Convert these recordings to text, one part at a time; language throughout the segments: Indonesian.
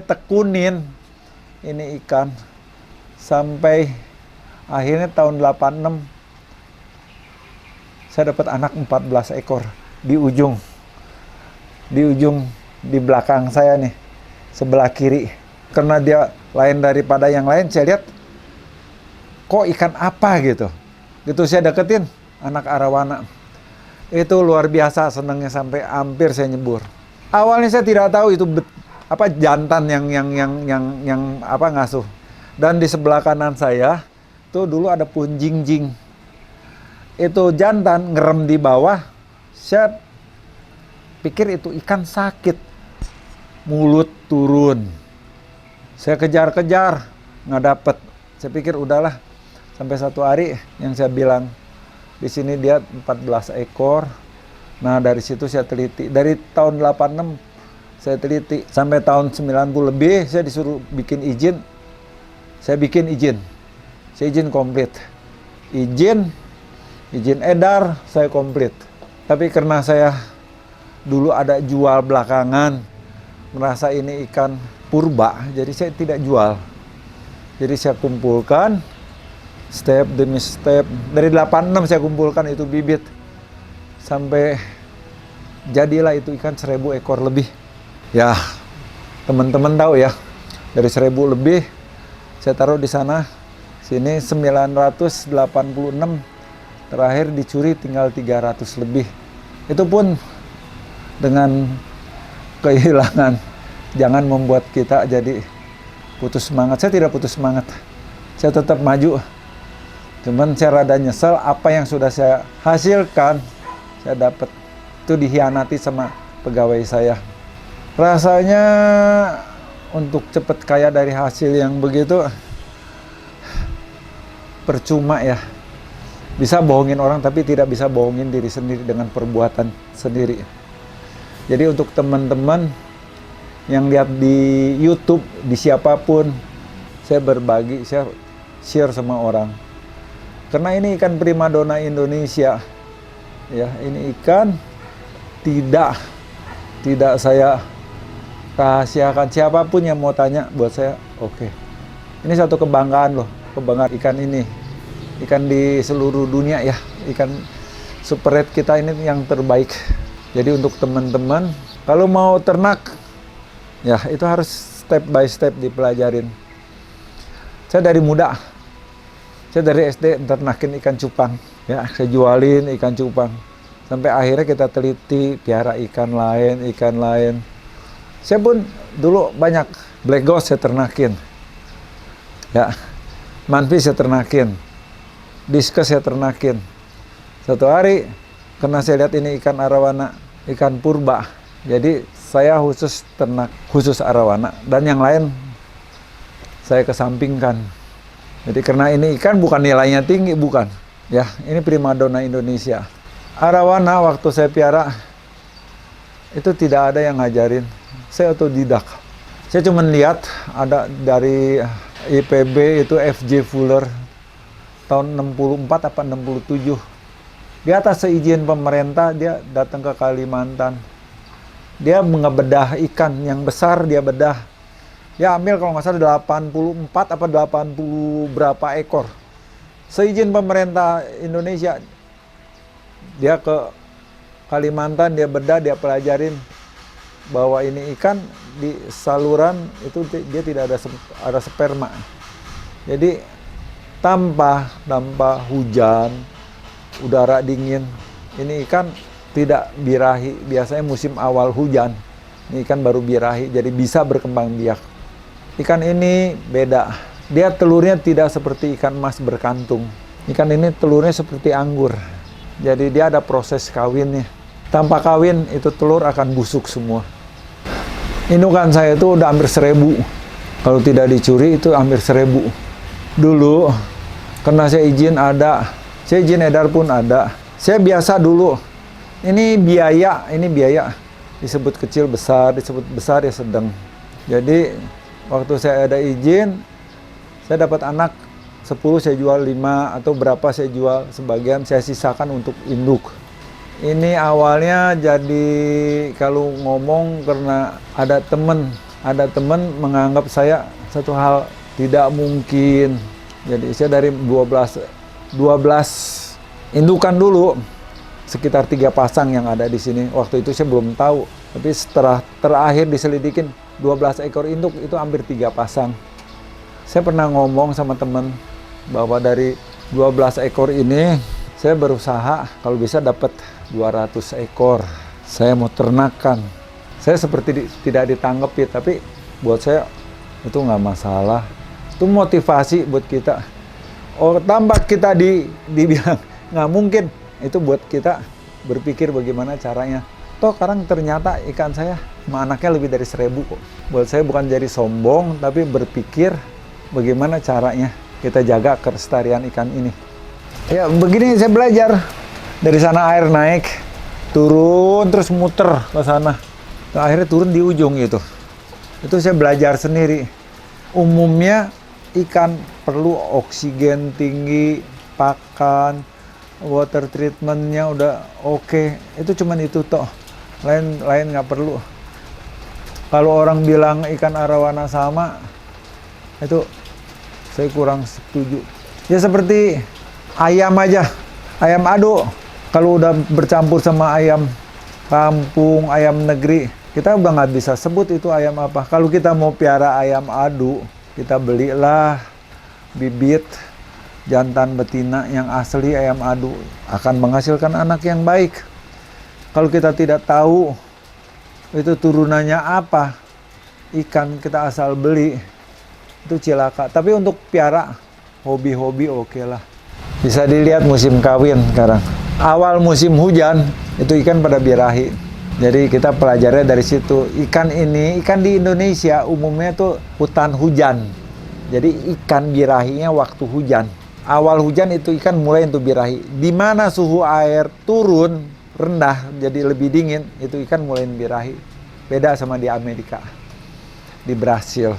tekunin ini ikan sampai akhirnya tahun 86 saya dapat anak 14 ekor di ujung di belakang saya nih, sebelah kiri. Karena dia lain daripada yang lain, saya lihat kok ikan apa gitu. Gitu saya deketin anak arowana. Itu luar biasa senangnya sampai hampir saya nyebur. Awalnya saya tidak tahu itu jantan yang ngasuh. Dan di sebelah kanan saya tuh dulu ada punjingjing. Itu jantan ngerem di bawah. Saya pikir itu ikan sakit. Mulut turun. Saya kejar-kejar, nggak dapet. Saya pikir udahlah. Sampai satu hari yang saya bilang, di sini dia 14 ekor. Nah dari situ saya teliti. Dari tahun 86 saya teliti. Sampai tahun 90 lebih saya disuruh bikin izin. Saya bikin izin. Saya izin komplit. Izin edar saya komplit. Tapi karena saya dulu ada jual belakangan, merasa ini ikan purba, jadi saya tidak jual. Jadi saya kumpulkan step demi step. Dari 86 saya kumpulkan itu bibit. Sampai jadilah itu ikan 1000 ekor lebih. Ya, teman-teman tahu ya. Dari 1000 lebih saya taruh di sana. Sini 986. Terakhir dicuri tinggal 300 lebih. Itu pun dengan kehilangan. Jangan membuat kita jadi putus semangat. Saya tidak putus semangat. Saya tetap maju. Cuman saya rada nyesel apa yang sudah saya hasilkan, saya dapat itu dikhianati sama pegawai saya. Rasanya untuk cepat kaya dari hasil yang begitu percuma ya. Bisa bohongin orang tapi tidak bisa bohongin diri sendiri dengan perbuatan sendiri. Jadi untuk teman-teman yang lihat di YouTube, di siapapun, saya berbagi, saya share sama orang. Karena ini ikan primadona Indonesia. Ya, ini ikan tidak saya rahasiakan. Siapapun yang mau tanya buat saya, oke. Ini satu kebanggaan loh, kebanggaan ikan ini. Ikan di seluruh dunia ya, ikan super red kita ini yang terbaik. Jadi untuk teman-teman, kalau mau ternak, ya itu harus step by step dipelajarin. Saya dari muda, saya dari SD ternakin ikan cupang. Ya, saya jualin ikan cupang. Sampai akhirnya kita teliti, piara ikan lain. Saya pun dulu banyak black ghost saya ternakin. Ya, manfish saya ternakin. Discus saya ternakin. Satu hari, karena saya lihat ini ikan arowana, ikan purba. Jadi saya khusus ternak, khusus arowana. Dan yang lain saya kesampingkan. Jadi karena ini ikan bukan nilainya tinggi, bukan. Ya, ini primadona Indonesia. Arowana waktu saya piara, itu tidak ada yang ngajarin. Saya otodidak. Saya cuma lihat ada dari IPB itu FJ Fuller tahun 64 apa 67. Di atas seizin pemerintah dia datang ke Kalimantan. Dia mengebedah ikan yang besar, dia bedah. Dia ambil kalau nggak salah 84 apa 80 berapa ekor. Seizin pemerintah Indonesia. Dia ke Kalimantan, dia bedah, dia pelajarin bahwa ini ikan di saluran itu dia tidak ada sperma. Jadi tanpa hujan, udara dingin, ini ikan tidak birahi. Biasanya musim awal hujan, ini ikan baru birahi, jadi bisa berkembang biak. Ikan ini beda. Dia telurnya tidak seperti ikan emas berkantung. Ikan ini telurnya seperti anggur. Jadi dia ada proses kawinnya. Tanpa kawin itu telur akan busuk semua. Indukan saya itu udah hampir 1000. Kalau tidak dicuri itu hampir 1000. Dulu karena saya izin edar pun ada. Saya biasa dulu. Ini biaya. Disebut kecil besar, disebut besar ya sedang. Jadi waktu saya ada izin, saya dapat anak 10 saya jual 5 atau berapa saya jual, sebagian saya sisakan untuk induk. Ini awalnya jadi kalau ngomong karena ada temen ada teman menganggap saya satu hal tidak mungkin. Jadi saya dari 12 indukan dulu, sekitar 3 pasang yang ada di sini. Waktu itu saya belum tahu, tapi setelah terakhir diselidikin 12 ekor induk itu hampir 3 pasang. Saya pernah ngomong sama teman bahwa dari 12 ekor ini saya berusaha kalau bisa dapat 200 ekor. Saya mau ternakan. Saya seperti tidak ditanggapi, tapi buat saya itu nggak masalah. Itu motivasi buat kita. Oh, tambah kita dibilang nggak mungkin, itu buat kita berpikir bagaimana caranya. Toh sekarang ternyata ikan saya sama anaknya lebih dari 1000 kok. Buat saya bukan jadi sombong, tapi berpikir bagaimana caranya kita jaga kelestarian ikan ini. Ya begini saya belajar. Dari sana air naik, turun terus muter ke sana. Akhirnya turun di ujung itu. Itu saya belajar sendiri. Umumnya ikan perlu oksigen tinggi, pakan, water treatmentnya udah oke. Itu cuman itu toh. Lain nggak perlu. Kalau orang bilang ikan arawana sama, itu saya kurang setuju. Ya seperti ayam aja, ayam ado. Kalau udah bercampur sama ayam kampung, ayam negeri, kita udah nggak bisa sebut itu ayam apa. Kalau kita mau piara ayam adu, kita belilah bibit jantan betina yang asli ayam adu, akan menghasilkan anak yang baik. Kalau kita tidak tahu itu turunannya apa, ikan kita asal beli, itu cilaka. Tapi untuk piara hobi-hobi oke lah. Bisa dilihat musim kawin sekarang. Awal musim hujan itu ikan pada birahi. Jadi kita pelajarnya dari situ. Ikan di Indonesia umumnya tuh hutan hujan. Jadi ikan birahinya waktu hujan. Awal hujan itu ikan mulai untuk birahi. Di mana suhu air turun rendah jadi lebih dingin, itu ikan mulai birahi. Beda sama di Amerika, di Brasil.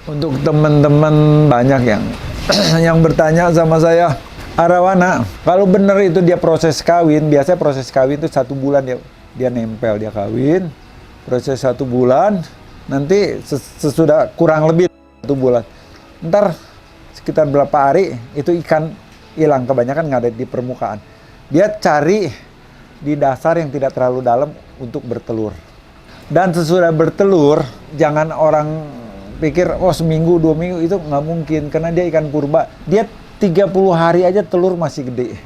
Untuk teman-teman banyak yang bertanya sama saya, arawana, kalau benar itu dia proses kawin, biasanya proses kawin itu 1 bulan dia nempel, dia kawin, proses 1 bulan, nanti sesudah kurang lebih 1 bulan, ntar sekitar berapa hari itu ikan hilang, kebanyakan nggak ada di permukaan. Dia cari di dasar yang tidak terlalu dalam untuk bertelur. Dan sesudah bertelur, jangan orang pikir, oh seminggu, 2 minggu, itu nggak mungkin, karena dia ikan purba. Dia 30 hari aja telur masih gede.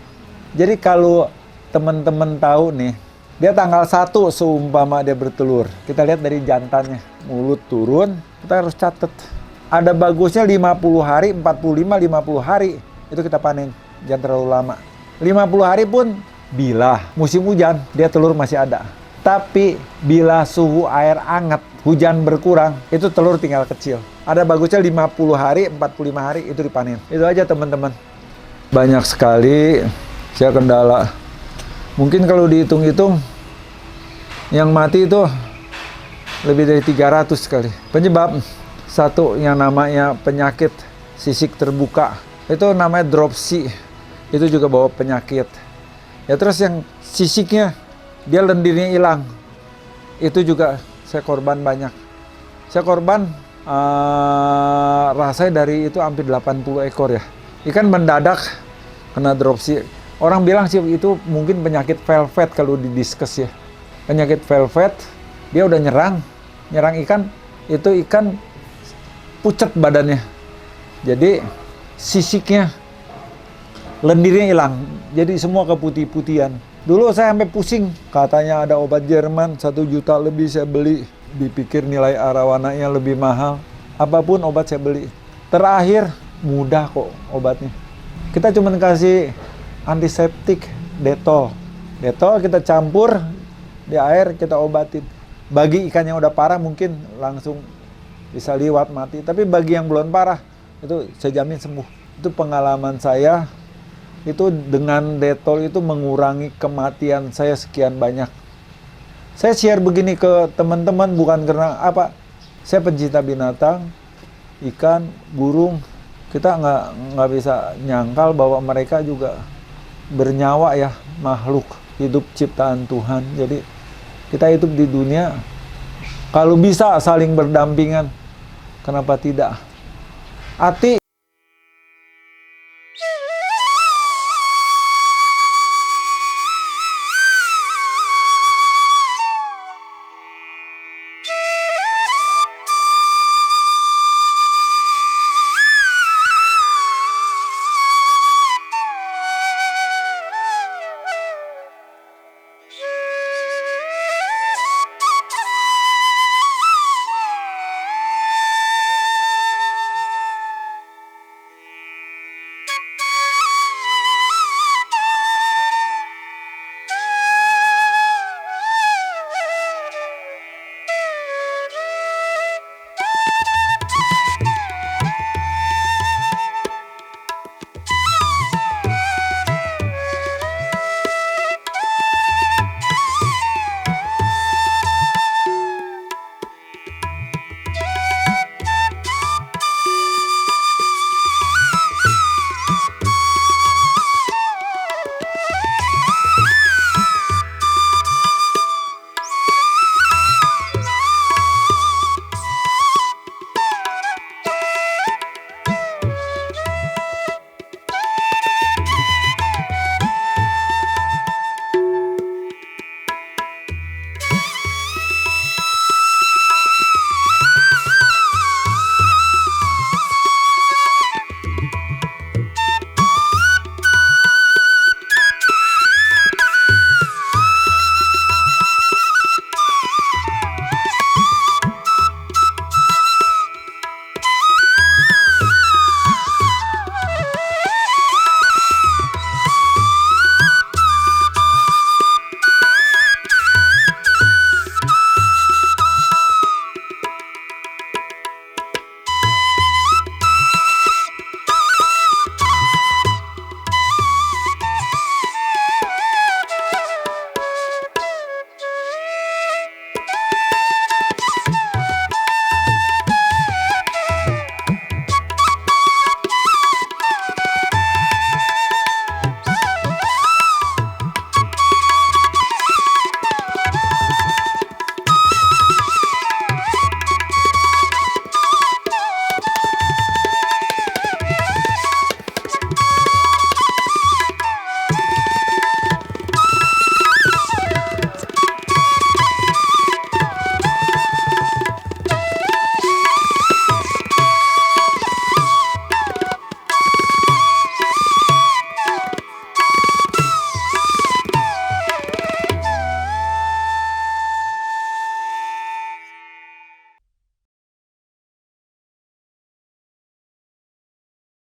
Jadi kalau teman-teman tahu nih, dia tanggal 1 seumpama dia bertelur. Kita lihat dari jantannya, mulut turun, kita harus catat. Ada bagusnya 50 hari, 45, 50 hari, itu kita panen, jangan terlalu lama. 50 hari pun bila musim hujan, dia telur masih ada. Tapi bila suhu air hangat, hujan berkurang, itu telur tinggal kecil. Ada bagusnya 50 hari, 45 hari itu dipanen. Itu aja teman-teman. Banyak sekali saya kendala. Mungkin kalau dihitung-hitung, yang mati itu lebih dari 300 kali. Penyebab satu yang namanya penyakit sisik terbuka. Itu namanya dropsy. Itu juga bawa penyakit. Ya terus yang sisiknya, dia lendirnya hilang. Itu juga saya korban banyak. Saya korban rasanya dari itu hampir 80 ekor ya. Ikan mendadak kena dropsy. Orang bilang sih itu mungkin penyakit velvet kalau didiskus ya. Penyakit velvet, dia udah nyerang ikan, itu ikan pucat badannya. Jadi sisiknya, lendirnya hilang. Jadi semua keputih-putihan. Dulu saya sampai pusing, katanya ada obat Jerman 1 juta lebih saya beli. Dipikir nilai arawananya lebih mahal. Apapun obat saya beli. Terakhir mudah kok obatnya. Kita cuma kasih antiseptik, Dettol. Dettol kita campur di air, kita obatin. Bagi ikan yang udah parah mungkin langsung bisa liwat mati. Tapi bagi yang belum parah, itu saya jamin sembuh. Itu pengalaman saya. Itu dengan Dettol itu mengurangi kematian saya sekian banyak. Saya share begini ke teman-teman bukan karena apa. Saya pencinta binatang, ikan, burung. Kita nggak bisa nyangkal bahwa mereka juga bernyawa ya, makhluk hidup ciptaan Tuhan. Jadi kita hidup di dunia Kalau bisa saling berdampingan, kenapa tidak? Hati